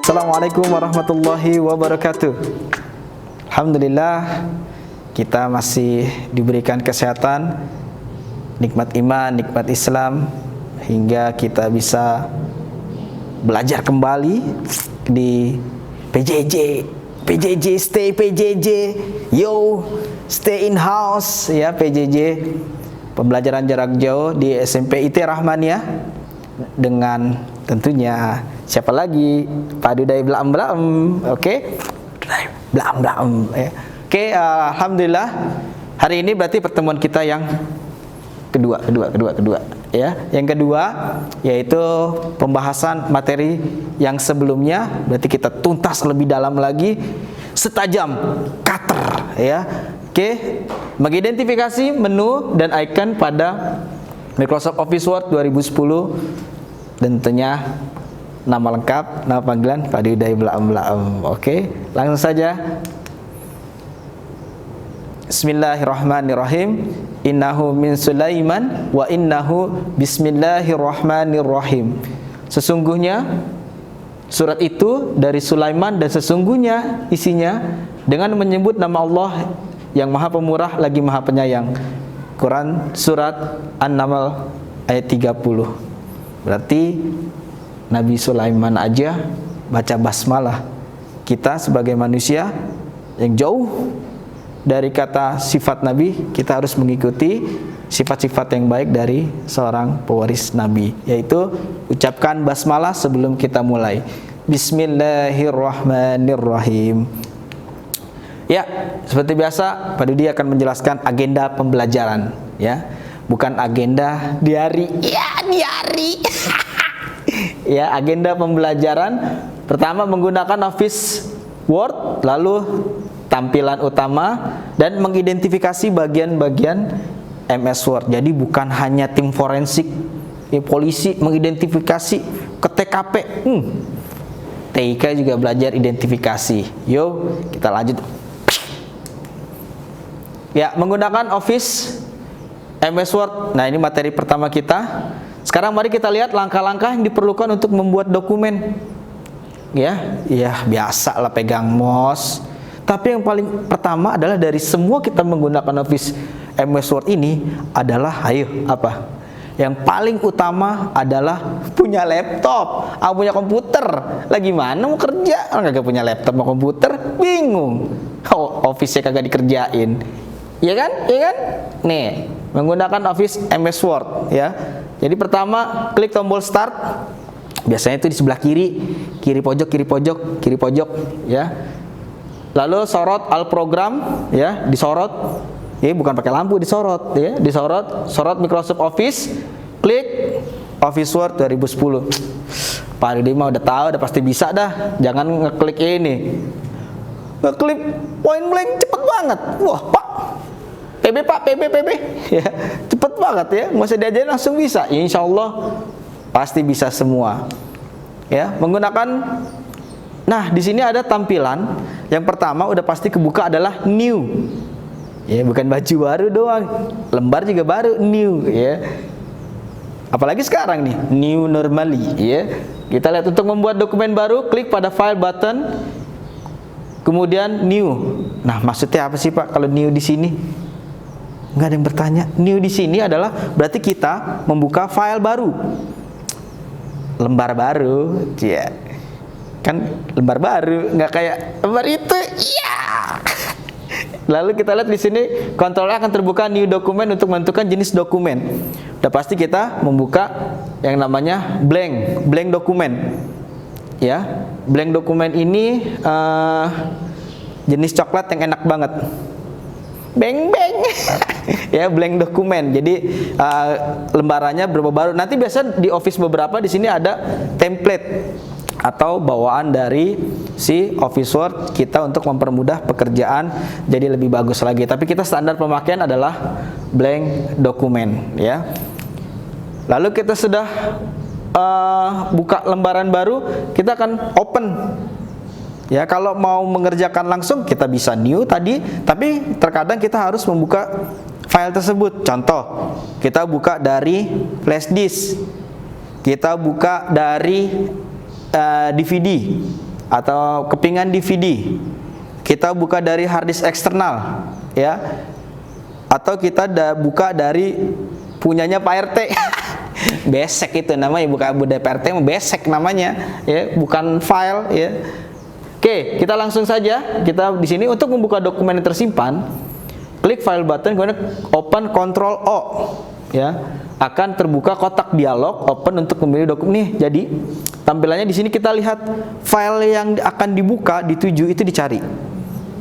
Assalamualaikum warahmatullahi wabarakatuh. Alhamdulillah kita masih diberikan kesehatan, nikmat iman, nikmat Islam, hingga kita bisa belajar kembali di PJJ, stay PJJ, yo, stay in house ya. PJJ, pembelajaran jarak jauh di SMP IT Rahmaniah, dengan tentunya siapa lagi? Pak Dudai Blaem. Oke. Blaem. Oke, alhamdulillah hari ini berarti pertemuan kita yang kedua ya. Yang kedua yaitu pembahasan materi yang sebelumnya, berarti kita tuntas lebih dalam lagi, setajam cutter ya. Oke, mengidentifikasi menu dan icon pada Microsoft Office Word 2010, dan tentunya nama lengkap, nama panggilan Pak Dudai Blaem. Oke, langsung saja. Bismillahirrahmanirrahim. Innahu min Sulaiman wa innahu bismillahirrahmanirrahim. Sesungguhnya surat itu dari Sulaiman, dan sesungguhnya isinya dengan menyebut nama Allah yang Maha Pemurah lagi Maha Penyayang. Quran surat An-Naml ayat 30. Berarti Nabi Sulaiman aja baca basmalah. Kita sebagai manusia yang jauh dari kata sifat Nabi, kita harus mengikuti sifat-sifat yang baik dari seorang pewaris Nabi, yaitu ucapkan basmalah sebelum kita mulai. Bismillahirrahmanirrahim. Ya, seperti biasa Pak Dudi akan menjelaskan agenda pembelajaran ya, bukan agenda diari. Ya, diari. Ya, agenda pembelajaran pertama menggunakan Office Word, lalu tampilan utama, dan mengidentifikasi bagian-bagian MS Word. Jadi bukan hanya tim forensik, polisi mengidentifikasi ke TKP. TIK juga belajar identifikasi. Yo, kita lanjut. Ya, menggunakan Office MS Word. Nah, ini materi pertama kita. Sekarang mari kita lihat langkah-langkah yang diperlukan untuk membuat dokumen. Ya, biasa lah pegang mouse. Tapi yang paling pertama adalah dari semua kita menggunakan Office MS Word ini adalah, apa? Yang paling utama adalah punya laptop, punya komputer. Lagi mana mau kerja? Orang kagak punya laptop mau komputer, bingung. Office-nya kagak dikerjain. Iya kan? Nih, menggunakan Office MS Word ya. Jadi pertama klik tombol start. Biasanya itu di sebelah kiri pojok ya. Lalu sorot al program ya, disorot. Ini bukan pakai lampu, disorot ya, sorot Microsoft Office, klik Office Word 2010. Pak Dudi mah udah tahu, udah pasti bisa dah. Jangan ngeklik ini. Ngeklik point blank cepet banget. Wah, Pak. PB ya, cepet banget ya, nggak usah diajarin langsung bisa. Insya Allah pasti bisa semua ya. Menggunakan, nah di sini ada tampilan yang pertama udah pasti kebuka adalah new ya, bukan baju baru doang, lembar juga baru, new ya. Apalagi sekarang nih, new normally ya. Kita lihat, untuk membuat dokumen baru klik pada file button, kemudian new. Nah, maksudnya apa sih Pak kalau new di sini? Nggak ada yang bertanya. New di sini adalah berarti kita membuka file baru, lembar baru, ya. Kan lembar baru, nggak kayak lembar itu, ya. Lalu kita lihat di sini, kontrol akan terbuka new dokumen untuk menentukan jenis dokumen. Udah pasti kita membuka yang namanya blank dokumen, ya. Blank dokumen ini jenis coklat yang enak banget. Beng ya, blank dokumen. Jadi lembarannya berapa baru. Nanti biasa di Office beberapa di sini ada template atau bawaan dari si Office Word kita untuk mempermudah pekerjaan jadi lebih bagus lagi. Tapi kita standar pemakaian adalah blank dokumen ya. Lalu kita sudah buka lembaran baru, kita akan open. Ya, kalau mau mengerjakan langsung kita bisa new tadi, tapi terkadang kita harus membuka file tersebut. Contoh, kita buka dari flash disk, kita buka dari DVD, atau kepingan DVD, kita buka dari hard disk eksternal, ya, atau kita buka dari punyanya Pak RT. Besek itu namanya, buka dari Pak RT, besek namanya, ya, bukan file, ya. Oke, kita langsung saja. Kita di sini untuk membuka dokumen yang tersimpan, klik file button, kemudian open Ctrl O, ya, akan terbuka kotak dialog open untuk memilih dokumen. Nih, jadi tampilannya di sini kita lihat file yang akan dibuka, dituju itu dicari.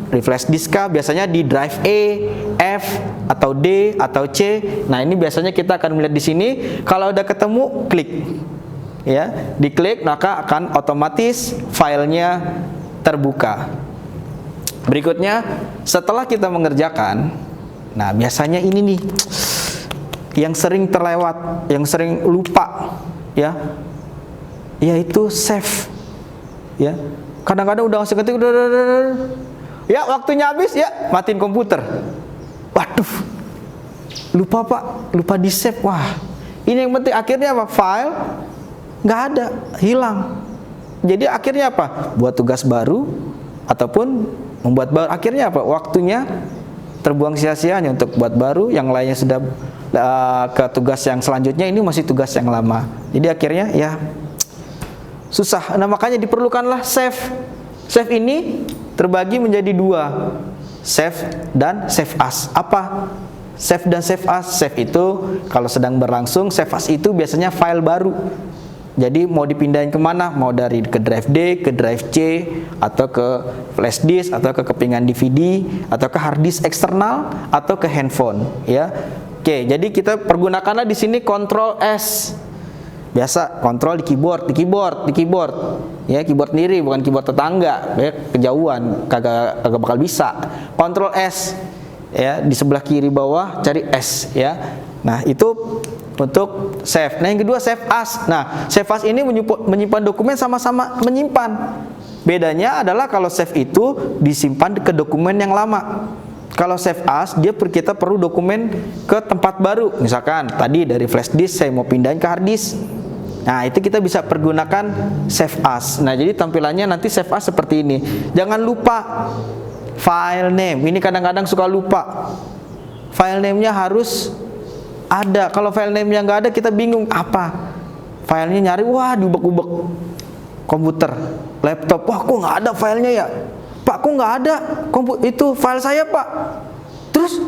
Di flash disk kah? Biasanya di drive E, F, atau D, atau C. Nah, ini biasanya kita akan melihat di sini. Kalau udah ketemu, klik. Ya, diklik maka akan otomatis filenya terbuka. Berikutnya, setelah kita mengerjakan, nah biasanya ini nih yang sering terlewat, yang sering lupa, ya, yaitu save. Ya, kadang-kadang udah ngasih ketik, ya waktunya habis, ya matiin komputer. Waduh, lupa Pak, lupa di save. Wah, ini yang penting. Akhirnya apa? File nggak ada, hilang. Jadi akhirnya apa? Buat tugas baru ataupun membuat baru. Akhirnya apa? Waktunya terbuang sia-sianya untuk buat baru. Yang lainnya sudah ke tugas yang selanjutnya, ini masih tugas yang lama. Jadi akhirnya ya susah. Nah, makanya diperlukanlah save. Save ini terbagi menjadi dua, save dan save as. Apa save dan save as? Save itu kalau sedang berlangsung, save as itu biasanya file baru. Jadi mau dipindahin kemana? Mau dari ke drive D, ke drive C, atau ke flash disk, atau ke kepingan DVD, atau ke hard disk eksternal, atau ke handphone. Ya, oke. Jadi kita pergunakanlah di sini Ctrl S. Biasa kontrol di keyboard. Ya, keyboard sendiri, bukan keyboard tetangga, ya, kejauhan, kagak bakal bisa. Ctrl S, ya, di sebelah kiri bawah cari S, ya. Nah, itu untuk save. Nah, yang kedua save as. Nah, save as ini menyimpan dokumen, sama-sama menyimpan. Bedanya adalah kalau save itu disimpan ke dokumen yang lama. Kalau save as, kita perlu dokumen ke tempat baru. Misalkan tadi dari flash disk saya mau pindahin ke hard disk. Nah, itu kita bisa pergunakan save as. Nah, jadi tampilannya nanti save as seperti ini. Jangan lupa file name. Ini kadang-kadang suka lupa. File name-nya harus ada. Kalau file name-nya nggak ada, kita bingung apa. Filenya nyari, wah, diubek-ubek komputer, laptop. Wah, kok nggak ada filenya ya? Pak, kok nggak ada itu file saya, Pak? Terus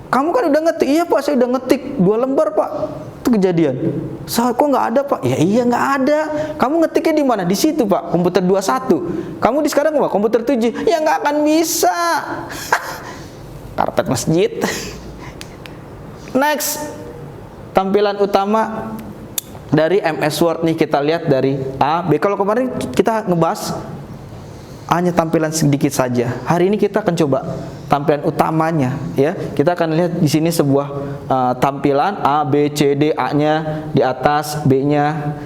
kamu kan udah ngetik. Iya Pak, saya udah ngetik 2 lembar Pak. Itu kejadian. Kok nggak ada Pak? Ya iya nggak ada. Kamu ngetiknya di mana? Di situ Pak, komputer 21. Kamu di sekarang apa? Komputer 7. Ya nggak akan bisa. Karpet masjid. Next, tampilan utama dari MS Word nih, kita lihat dari A, B. Kalau kemarin kita ngebahas hanya tampilan sedikit saja. Hari ini kita akan coba tampilan utamanya, ya. Kita akan lihat di sini sebuah tampilan A, B, C, D. A-nya di atas, B-nya,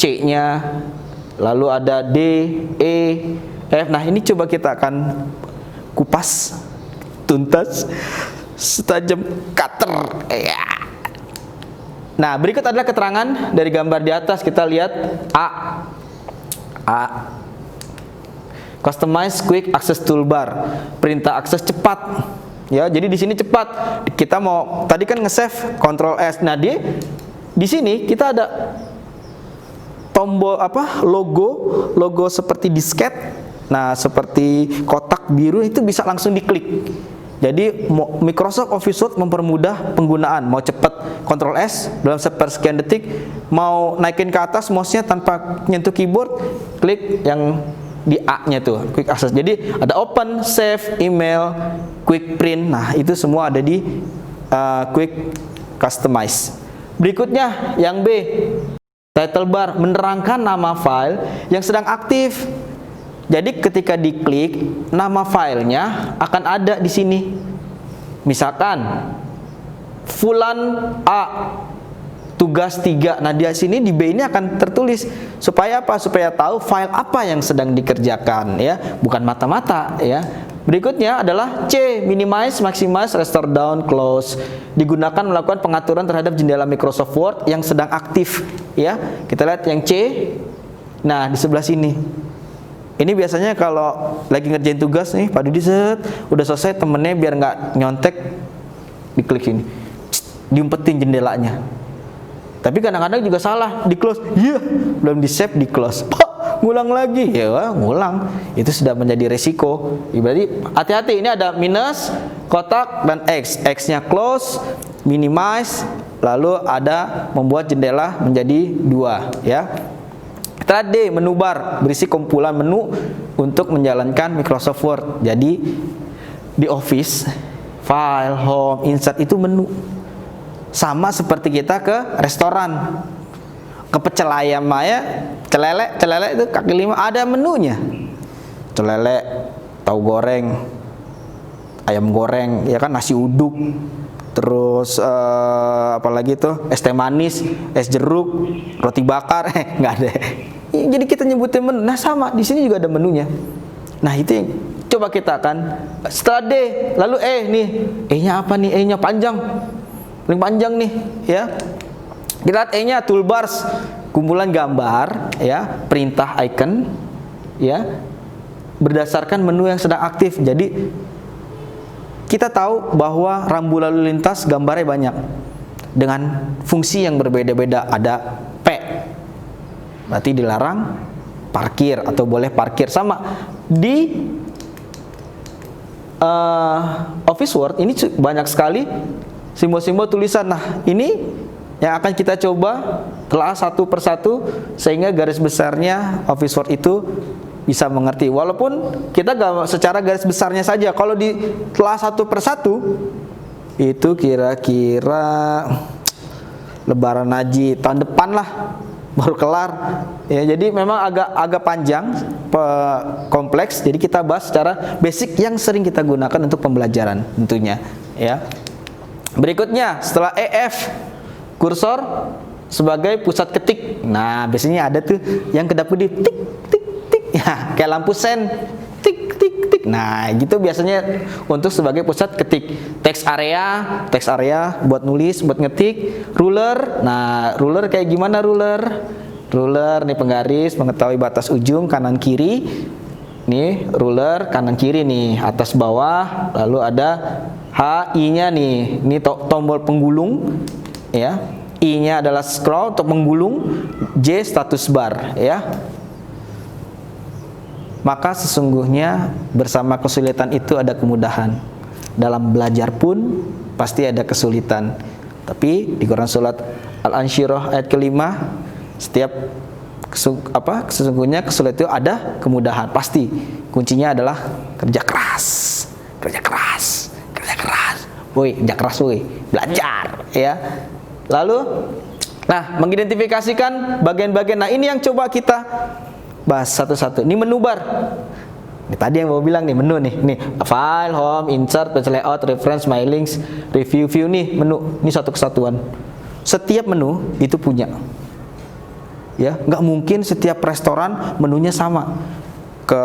C-nya, lalu ada D, E, F. Nah, ini coba kita akan kupas tuntas setajam cutter. Ya. Nah, berikut adalah keterangan dari gambar di atas. Kita lihat A. Customize Quick Access Toolbar, perintah akses cepat. Ya, jadi di sini cepat. Kita mau tadi kan nge-save Ctrl S. Nah, di sini kita ada tombol logo seperti disket. Nah, seperti kotak biru itu bisa langsung diklik. Jadi Microsoft Office Word mempermudah penggunaan. Mau cepat Ctrl S dalam sepersekian detik, mau naikin ke atas mouse-nya tanpa nyentuh keyboard, klik yang di A-nya tuh, Quick Access. Jadi ada Open, Save, Email, Quick Print. Nah, itu semua ada di Quick Customize. Berikutnya yang B, title bar, menerangkan nama file yang sedang aktif. Jadi ketika diklik, nama filenya akan ada di sini. Misalkan Fulan A, tugas 3. Nah, di sini di B ini akan tertulis supaya apa? Supaya tahu file apa yang sedang dikerjakan, ya, bukan mata-mata, ya. Berikutnya adalah C, minimize, maximize, restore down, close. Digunakan melakukan pengaturan terhadap jendela Microsoft Word yang sedang aktif, ya. Kita lihat yang C. Nah, di sebelah sini. Ini biasanya kalau lagi ngerjain tugas nih, Pak Dudi set, udah selesai, temennya biar nggak nyontek, diklik ini, diumpetin jendelanya. Tapi kadang-kadang juga salah, di close, iya, belum di save, di close, ngulang lagi, ya wah, ngulang, itu sudah menjadi resiko. Berarti hati-hati, ini ada minus, kotak, dan X-nya close, minimize, lalu ada membuat jendela menjadi 2, ya. Setelah D, menu bar, berisi kumpulan menu untuk menjalankan Microsoft Word. Jadi di Office, file, home, insert itu menu. Sama seperti kita ke restoran, ke pecel ayam ya, celele itu kaki 5 ada menunya. Celele, tahu goreng, ayam goreng, ya kan, nasi uduk, terus apalagi tuh, es teh manis, es jeruk, roti bakar, nggak ada. Jadi kita nyebutin menu. Nah sama di sini juga ada menunya. Nah itu yang coba kita akan setelah D, lalu E nih, E-nya apa nih? E-nya panjang, paling panjang nih, ya. Kita lihat E-nya toolbars, kumpulan gambar, ya, perintah icon, ya, berdasarkan menu yang sedang aktif. Jadi kita tahu bahwa rambu lalu lintas gambarnya banyak dengan fungsi yang berbeda-beda. Ada P, berarti dilarang parkir atau boleh parkir. Sama di Office Word ini banyak sekali simbol-simbol tulisan. Nah ini yang akan kita coba telah satu persatu sehingga garis besarnya Office Word itu bisa mengerti. Walaupun kita gak secara garis besarnya saja, kalau telah satu persatu itu kira-kira Lebaran Haji tahun depan lah baru kelar. Ya, jadi memang agak panjang, kompleks. Jadi kita bahas secara basic yang sering kita gunakan untuk pembelajaran tentunya. Ya. Berikutnya setelah EF, kursor sebagai pusat ketik. Nah biasanya ada tuh yang kedap-kedip tik tik tik, ya kayak lampu sen, tik tik tik. Nah gitu biasanya untuk sebagai pusat ketik. Text area buat nulis, buat ngetik. Ruler, nah ruler kayak gimana ruler? Ruler nih penggaris, mengetahui batas ujung kanan kiri. Nih ruler kanan kiri nih, atas bawah. Lalu ada HI-nya nih, ini tombol penggulung, ya. I-nya adalah scroll untuk menggulung, J status bar, ya. Maka sesungguhnya bersama kesulitan itu ada kemudahan. Dalam belajar pun pasti ada kesulitan. Tapi di Quran surat Al-Ansyirah ayat ke-5, setiap sesungguhnya kesulitan itu ada kemudahan. Pasti kuncinya adalah kerja keras. Woi, kerja keras woi, belajar, ya. Lalu, nah, mengidentifikasikan bagian-bagian. Nah, ini yang coba kita bahas satu-satu. Ini menu bar. Ini tadi yang mau bilang nih, menu nih. Nih, file, home, insert, page layout, reference, my links, review, view nih, menu. Ini satu kesatuan. Setiap menu itu punya. Ya, nggak mungkin setiap restoran menunya sama. Ke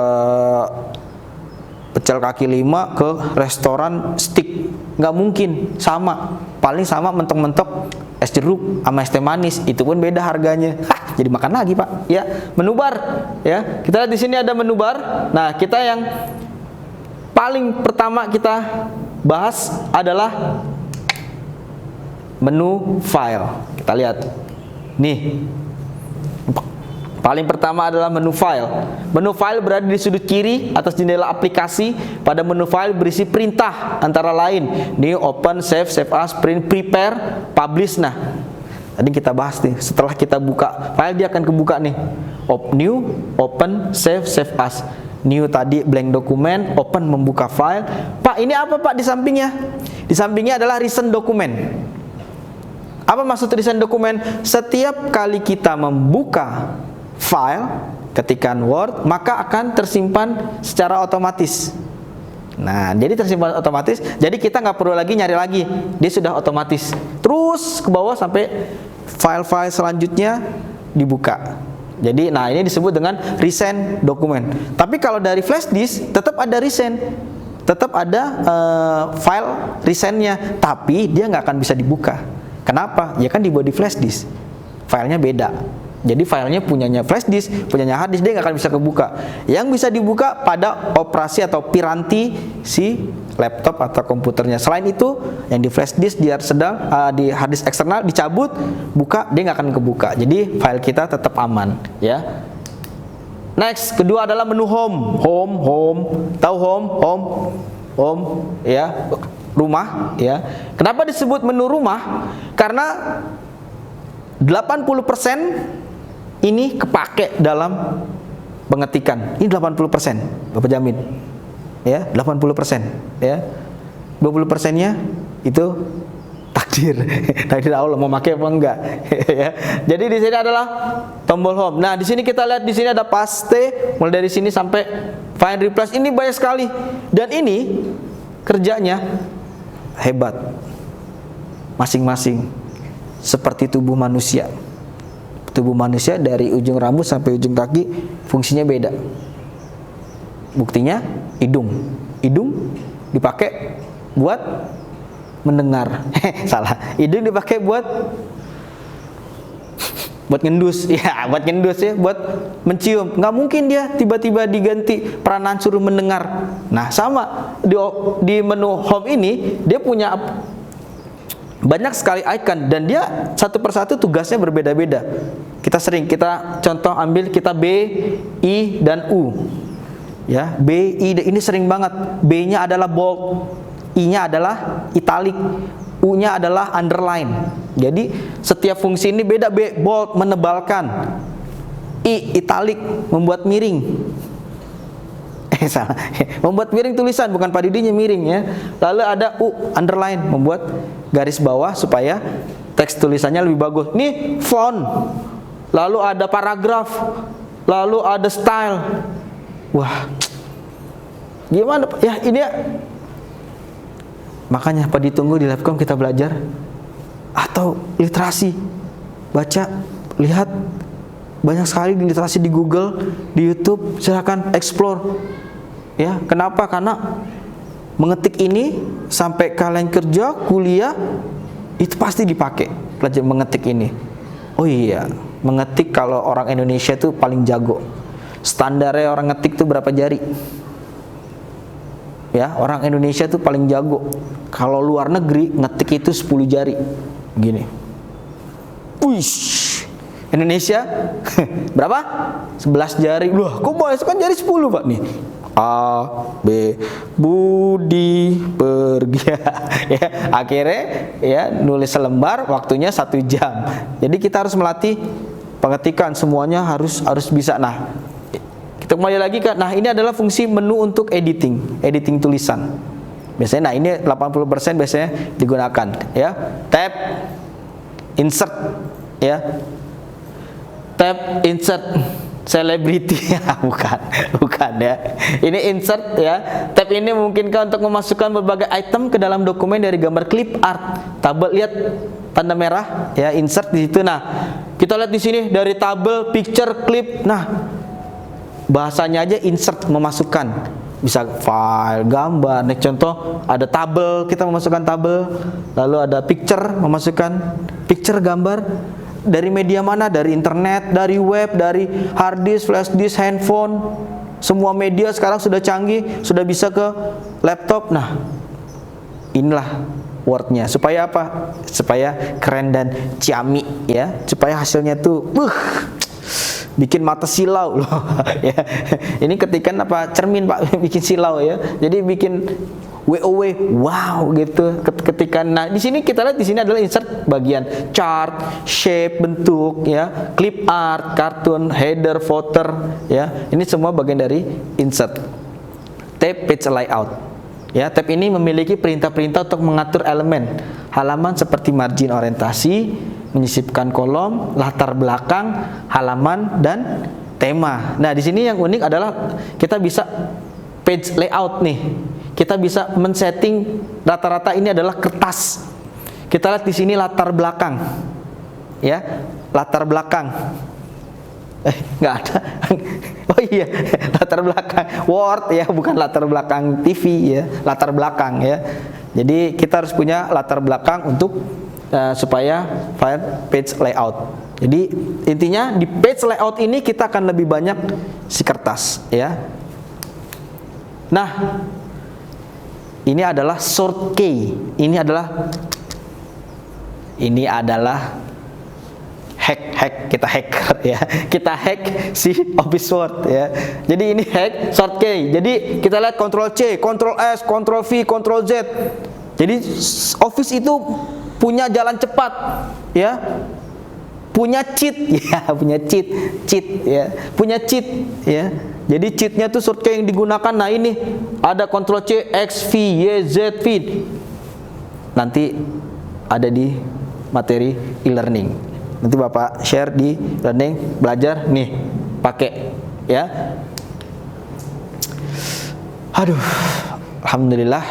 pecel kaki 5 ke restoran steak, nggak mungkin sama. Paling sama mentok-mentok es jeruk sama es teh manis, itu pun beda harganya. Jadi makan lagi pak. Ya, menu bar. Ya, kita lihat di sini ada menu bar. Nah, kita yang paling pertama kita bahas adalah menu file. Kita lihat, nih. Paling pertama adalah menu file. Menu file berada di sudut kiri atas jendela aplikasi. Pada menu file berisi perintah antara lain new, open, save, save as, print, prepare, publish. Nah, tadi kita bahas nih. Setelah kita buka file dia akan kebuka nih. New, open, save, save as. New tadi blank dokumen, open membuka file. Pak, ini apa pak di sampingnya? Di sampingnya adalah recent dokumen. Apa maksud recent dokumen? Setiap kali kita membuka file, ketikan Word, maka akan tersimpan secara otomatis. Nah, jadi tersimpan otomatis. Jadi kita nggak perlu lagi nyari lagi, dia sudah otomatis. Terus ke bawah sampai file-file selanjutnya dibuka. Jadi, nah ini disebut dengan recent dokumen. Tapi kalau dari flash disk tetap ada recent, tetap ada file recentnya, tapi dia nggak akan bisa dibuka. Kenapa? Ya kan dibuat di flash disk, filenya beda. Jadi filenya punyanya flash disk, punyanya hard disk, dia nggak akan bisa kebuka. Yang bisa dibuka pada operasi atau piranti si laptop atau komputernya. Selain itu, yang di flash disk dia sedang di hard disk eksternal dicabut, buka, dia nggak akan kebuka. Jadi file kita tetap aman, ya. Next, kedua adalah menu home. Tahu home, ya, rumah, ya. Kenapa disebut menu rumah? Karena 80% ini kepake dalam pengetikan. Ini 80%, Bapak jamin. Ya, 80%, ya. 20%-nya itu takdir. Takdir Allah mau pakai apa enggak. Ya. Jadi di sini adalah tombol home. Nah, di sini kita lihat di sini ada paste mulai dari sini sampai find replace. Ini banyak sekali. Dan ini kerjanya hebat. Masing-masing seperti tubuh manusia. Tubuh manusia dari ujung rambut sampai ujung kaki fungsinya beda. Buktinya hidung dipakai buat mendengar. Salah. Hidung dipakai buat ngendus. Ya, buat ngendus, ya, buat mencium. Nggak mungkin dia tiba-tiba diganti peranan suruh mendengar. Nah, sama di menu home ini dia punya banyak sekali icon dan dia satu persatu tugasnya berbeda-beda. Kita contoh ambil kita B, I dan U. Ya, B, I ini sering banget. B-nya adalah bold, I-nya adalah italic, U-nya adalah underline. Jadi setiap fungsi ini beda. B bold menebalkan, I italic membuat miring. Salah. Membuat miring tulisan, bukan padidinya miring, ya. Lalu ada U underline membuat garis bawah supaya teks tulisannya lebih bagus. Nih font. Lalu ada paragraf. Lalu ada style. Wah. Gimana ya ini ya. Makanya apa ditunggu di Labcom kita belajar atau literasi. Baca, lihat banyak sekali literasi di Google, di YouTube, silakan explore. Ya, kenapa? Karena mengetik ini sampai kalian kerja, kuliah itu pasti dipakai belajar mengetik ini. Oh iya, mengetik kalau orang Indonesia itu paling jago. Standarnya orang ngetik itu berapa jari? Ya, orang Indonesia itu paling jago. Kalau luar negeri ngetik itu 10 jari. Gini. Wish. Indonesia berapa? 11 jari. Loh, kok banyak kan jari 10, Pak nih. A, B, Budi pergi. Ya, akhirnya ya nulis selembar waktunya 1 jam. Jadi kita harus melatih pengetikan, semuanya harus bisa. Nah, kita kembali lagi kan. Nah, ini adalah fungsi menu untuk editing tulisan. Biasanya, nah ini 80% biasanya digunakan, ya. Tab, insert, ya. Tab, insert, celebrity. bukan ya. Ini insert, ya. Tab ini memungkinkan untuk memasukkan berbagai item ke dalam dokumen dari gambar clip art. Tabel, lihat tanda merah, ya, insert di situ. Nah, kita lihat di sini dari tabel, picture, clip. Nah, bahasanya aja insert, memasukkan. Bisa file, gambar. Nih contoh ada tabel, kita memasukkan tabel. Lalu ada picture, memasukkan picture, gambar. Dari media mana? Dari internet, dari web, dari hard disk, flash disk, handphone. Semua media sekarang sudah canggih, sudah bisa ke laptop. Nah, inilah Word-nya. Supaya apa? Supaya keren dan ciamik, ya. Supaya hasilnya tuh bikin mata silau loh. Ya. Ini ketikan apa cermin, Pak, bikin silau, ya. Jadi bikin WOW, wow gitu ketikan. Nah, di sini kita lihat di sini adalah insert bagian chart, shape, bentuk, ya, clip art, kartun, header, footer, ya. Ini semua bagian dari insert. Tab, page layout. Ya, tab ini memiliki perintah-perintah untuk mengatur elemen halaman seperti margin orientasi, menyisipkan kolom, latar belakang, halaman, dan tema. Nah, di sini yang unik adalah kita bisa page layout nih. Kita bisa men-setting rata-rata ini adalah kertas. Kita lihat di sini latar belakang. Ya, latar belakang. Nggak ada. Oh iya, latar belakang Word, ya, bukan latar belakang TV, ya, latar belakang, ya. Jadi kita harus punya latar belakang untuk supaya file page layout. Jadi intinya di page layout ini kita akan lebih banyak si kertas ya. Nah, ini adalah short key. Ini adalah kita hacker ya. Kita hack si Office Word ya. Jadi ini hack short key. Jadi kita lihat Ctrl C, Ctrl S, Ctrl V, Ctrl Z. Jadi Office itu punya jalan cepat ya. Punya cheat ya, punya cheat ya. Punya cheat ya. Jadi cheatnya tuh short key yang digunakan. Nah ini ada Ctrl C, X, V, Y, Z, V. Nanti ada di materi e-learning. Nanti Bapak share di learning, belajar nih, pakai ya. Aduh, alhamdulillah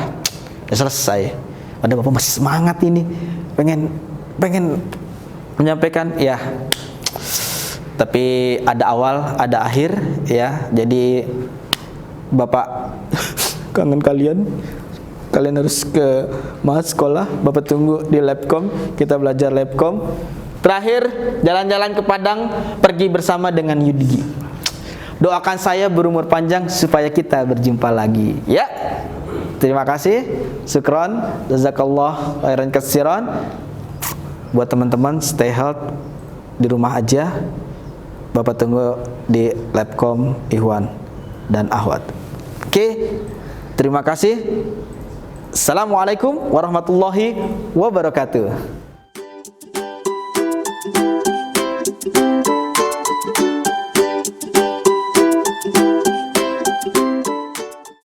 ya selesai. Ada Bapak masih semangat ini, pengen menyampaikan ya. Tapi ada awal, ada akhir ya. Jadi Bapak kangen kalian harus ke sekolah. Bapak tunggu di Labcom, kita belajar Labcom. Terakhir, jalan-jalan ke Padang, pergi bersama dengan Yudgi. Doakan saya berumur panjang supaya kita berjumpa lagi ya. Terima kasih. Syukron, jazakallah khairan katsiran. Buat teman-teman stay healthy di rumah aja. Bapak tunggu di Labcom Ikhwan dan Ahwat. Oke, terima kasih. Assalamualaikum warahmatullahi wabarakatuh.